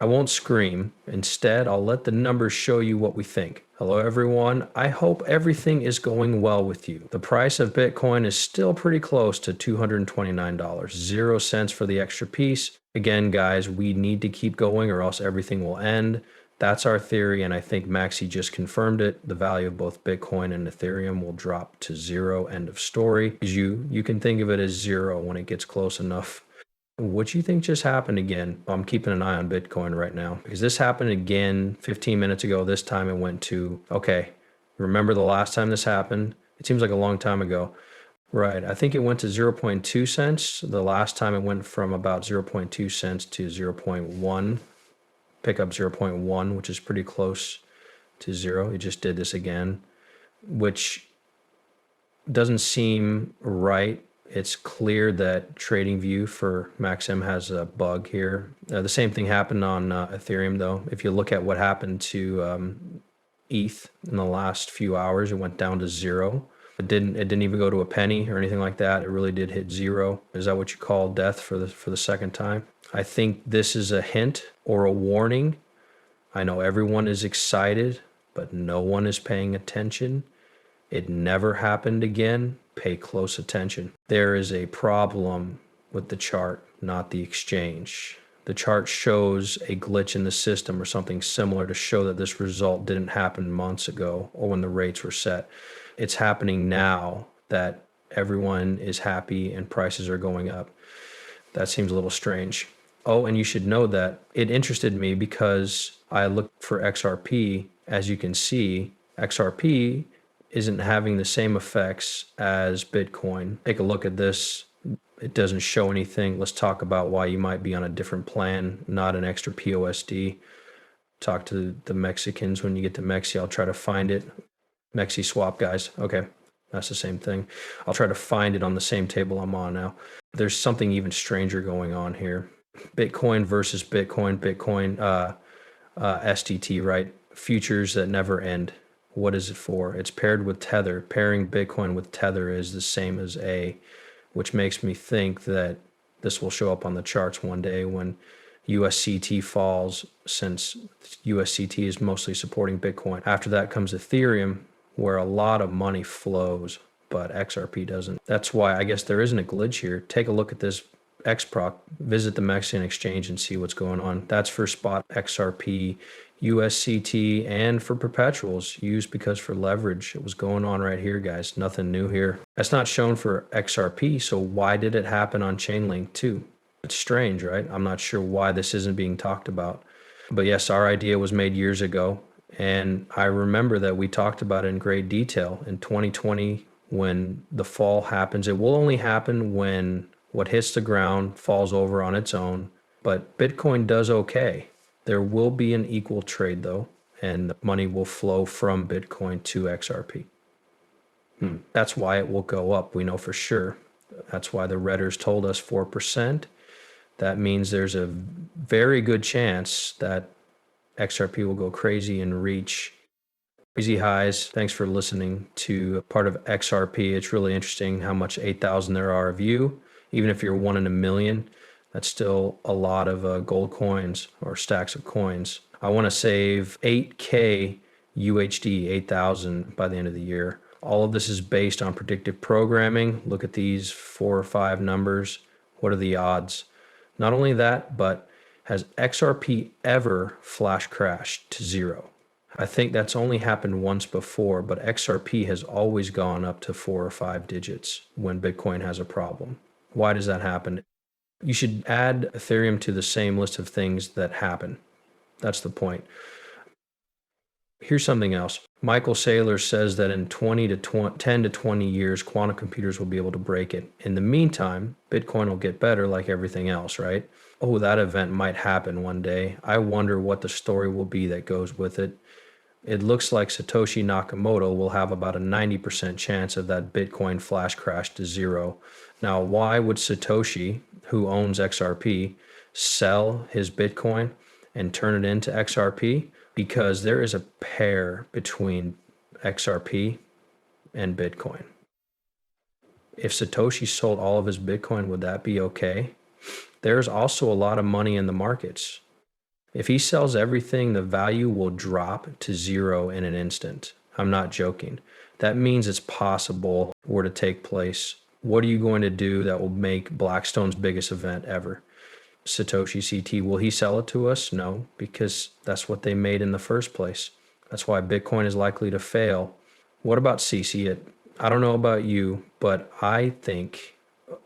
I won't scream. Instead, I'll let the numbers show you what we think. Hello, everyone. I hope everything is going well with you. The price of Bitcoin is still pretty close to $229, 0 cents for the extra piece. Again, guys, we need to keep going or else everything will end. That's our theory, and I think Maxi just confirmed it. The value of both Bitcoin and Ethereum will drop to 0, end of story. You can think of it as 0 when it gets close enough. What do you think just happened again? I'm keeping an eye on Bitcoin right now because this happened again 15 minutes ago. This time it went to, okay, remember the last time this happened? It seems like a long time ago. Right. I think it went to zero point 0.2 cents. The last time it went from about 0.2 cents to 0.1, pick up 0.1, which is pretty close to 0. It just did this again, which doesn't seem right. It's clear that TradingView for Maxim has a bug here. The same thing happened on Ethereum, though. If you look at what happened to ETH in the last few hours, it went down to 0. It didn't even go to a penny or anything like that. It really did hit 0. Is that what you call death for the second time? I think this is a hint or a warning. I know everyone is excited, but no one is paying attention. It never happened again. Pay close attention. There is a problem with the chart, not the exchange. The chart shows a glitch in the system or something similar to show that this result didn't happen months ago or when the rates were set. It's happening now that everyone is happy and prices are going up. That seems a little strange. Oh, and you should know that it interested me because I looked for XRP. As you can see, XRP isn't having the same effects as Bitcoin. Take a look at this. It doesn't show anything. Let's talk about why you might be on a different plan, not an extra POSD. Talk to the Mexicans when you get to Mexi. I'll try to find it. Mexi swap, guys. Okay, that's the same thing. I'll try to find it on the same table I'm on now. There's something even stranger going on here. Bitcoin versus Bitcoin, STT, right? Futures that never end. What is it for? It's paired with Tether. Pairing Bitcoin with Tether is the same as A, which makes me think that this will show up on the charts one day when USCT falls, since USCT is mostly supporting Bitcoin. After that comes Ethereum, where a lot of money flows, but XRP doesn't. That's why I guess there isn't a glitch here. Take a look at this XPROC, visit the Mexican exchange and see what's going on. That's for spot XRP, USCT, and for perpetuals used because for leverage. It was going on right here, guys. Nothing new here. That's not shown for XRP, so why did it happen on Chainlink too? It's strange, right? I'm not sure why this isn't being talked about. But yes, our idea was made years ago, and I remember that we talked about it in great detail in 2020 when the fall happens. It will only happen when what hits the ground falls over on its own, but Bitcoin does okay. There will be an equal trade though, and the money will flow from Bitcoin to XRP. That's why it will go up, we know for sure. That's why the Redders told us 4%. That means there's a very good chance that XRP will go crazy and reach crazy highs. Thanks for listening to a part of XRP. It's really interesting how much 8,000 there are of you. Even if you're 1 in a million, that's still a lot of gold coins or stacks of coins. I want to save 8K UHD, 8,000 by the end of the year. All of this is based on predictive programming. Look at these 4 or 5 numbers. What are the odds? Not only that, but has XRP ever flash crashed to 0? I think that's only happened once before, but XRP has always gone up to 4 or 5 digits when Bitcoin has a problem. Why does that happen? You should add Ethereum to the same list of things that happen. That's the point. Here's something else. Michael Saylor says that in 10 to 20 years, quantum computers will be able to break it. In the meantime, Bitcoin will get better like everything else, right? Oh, that event might happen one day. I wonder what the story will be that goes with it. It looks like Satoshi Nakamoto will have about a 90% chance of that Bitcoin flash crash to 0. Now, why would Satoshi, who owns XRP, sell his Bitcoin and turn it into XRP? Because there is a pair between XRP and Bitcoin. If Satoshi sold all of his Bitcoin, would that be okay? There's also a lot of money in the markets. If he sells everything, the value will drop to zero in an instant. I'm not joking. That means it's possible were to take place. What are you going to do that will make Blackstone's biggest event ever? Satoshi CT, will he sell it to us? No, because that's what they made in the first place. That's why Bitcoin is likely to fail. What about CC? I don't know about you, but I think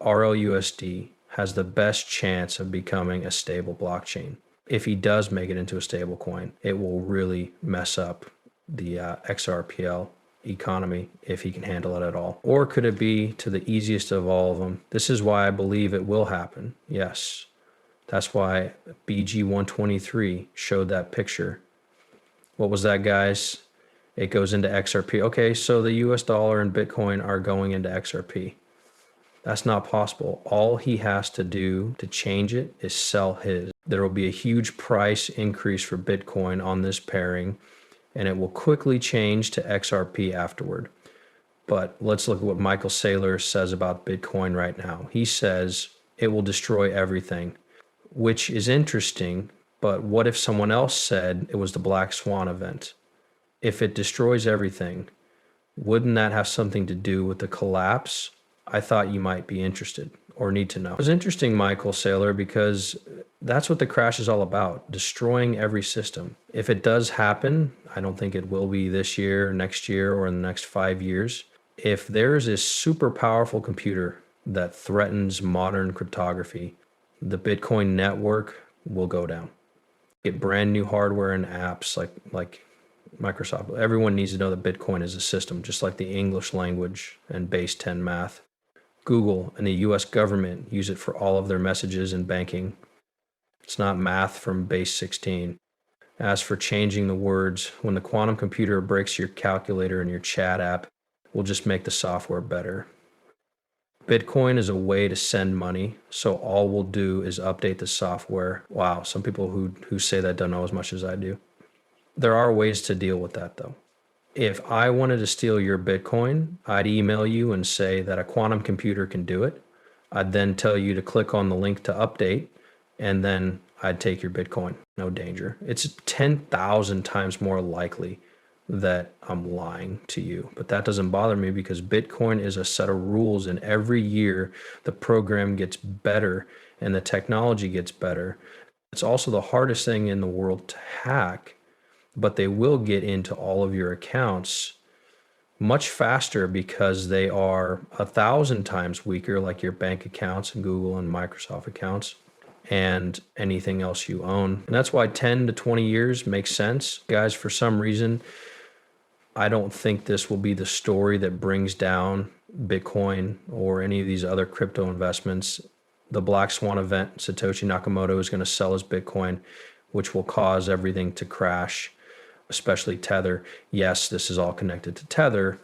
RLUSD has the best chance of becoming a stable blockchain. If he does make it into a stable coin, it will really mess up the XRPL economy if he can handle it at all. Or could it be to the easiest of all of them? This is why I believe it will happen. Yes. That's why BG123 showed that picture. What was that, guys? It goes into XRP. Okay, so the US dollar and Bitcoin are going into XRP. That's not possible. All he has to do to change it is sell his. There will be a huge price increase for Bitcoin on this pairing, and it will quickly change to XRP afterward. But let's look at what Michael Saylor says about Bitcoin right now. He says it will destroy everything, which is interesting. But what if someone else said it was the Black Swan event? If it destroys everything, wouldn't that have something to do with the collapse? I thought you might be interested or need to know. It was interesting, Michael Saylor, because that's what the crash is all about, destroying every system. If it does happen, I don't think it will be this year, next year, or in the next 5 years. If there's a super powerful computer that threatens modern cryptography, the Bitcoin network will go down. Get brand new hardware and apps like Microsoft. Everyone needs to know that Bitcoin is a system, just like the English language and base 10 math. Google and the US government use it for all of their messages and banking. It's not math from base 16. As for changing the words, when the quantum computer breaks your calculator and your chat app, we'll just make the software better. Bitcoin is a way to send money, so all we'll do is update the software. Wow, some people who say that don't know as much as I do. There are ways to deal with that, though. If I wanted to steal your Bitcoin, I'd email you and say that a quantum computer can do it. I'd then tell you to click on the link to update, and then I'd take your Bitcoin. No danger. It's 10,000 times more likely that I'm lying to you. But that doesn't bother me because Bitcoin is a set of rules, and every year the program gets better and the technology gets better. It's also the hardest thing in the world to hack, but they will get into all of your accounts much faster because they are 1,000 times weaker, like your bank accounts and Google and Microsoft accounts and anything else you own. And that's why 10 to 20 years makes sense. Guys, for some reason, I don't think this will be the story that brings down Bitcoin or any of these other crypto investments. The Black Swan event, Satoshi Nakamoto is going to sell his Bitcoin, which will cause everything to crash, especially Tether. Yes, this is all connected to Tether,